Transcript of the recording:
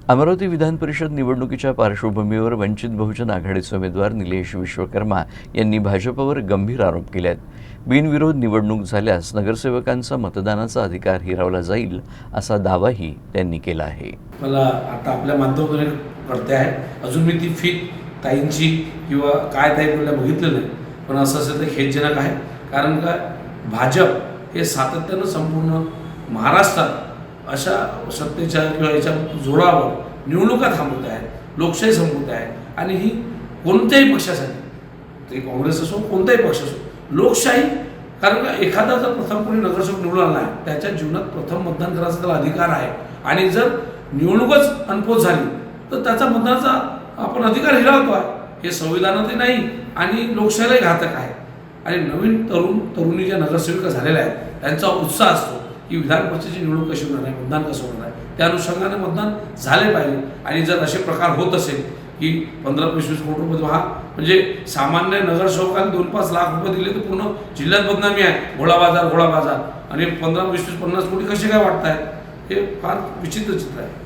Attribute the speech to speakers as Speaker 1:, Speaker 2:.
Speaker 1: अमरावती विधान परिषद निवडणुकीच्या पार्श्वभूमीवर वंचित बहुजन आघाडीचे उमेदवार निलेश विश्वकर्मा यांनी भाजपवर गंभीर आरोप केले आहेत। बिनविरोध निवडणूक झाल्यास नगरसेवकांचा मतदानाचा अधिकार हिरावला जाईल असा दावाही त्यांनी केला आहे।
Speaker 2: मला आता आपल्या माध्यमातून कळते आहे, अजून मी ती फीत ताईंची किंवा काय ताई बोलल्या बघितलं नाही, पण असं असेल तर खेदजनक आहे। कारण का भाजप हे सातत्यानं संपूर्ण महाराष्ट्रात अशा सत्तेच्या किंवा याच्या जोरावर निवडणुका थांबवत आहेत, लोकशाही संपवत आहे। आणि ही कोणत्याही पक्षासाठी, ते काँग्रेस असो कोणताही पक्ष असो, लोकशाही, कारण का एखादा जर प्रथम कोणी नगरसेवक निवडून आला आहे त्याच्या जीवनात प्रथम मतदान करायचा त्याला अधिकार आहे। आणि जर निवडणूकच अनपोच झाली तर त्याचा मतदानाचा आपण अधिकार हिरावतो आहे, हे संविधानातही नाही आणि लोकशाहीलाही घातक आहे। आणि नवीन तरुणी ज्या नगरसेविका झालेल्या आहेत त्यांचा उत्साह असतो की विधान परिषदेची निवडणूक कशी होणार आहे, मतदान कसं होणार आहे, त्या अनुषंगाने मतदान झाले पाहिजे। आणि जर असे प्रकार होत असेल की 15-20 कोटी रुपये, हा म्हणजे सामान्य नगरसेवकांनी 2-5 लाख रुपये दिले तर पूर्ण जिल्ह्यात बदनामी आहे, घोडा बाजार। आणि 15-20-50 कोटी कसे काय वाटत आहेत, हे फार विचित्र चित्र आहे।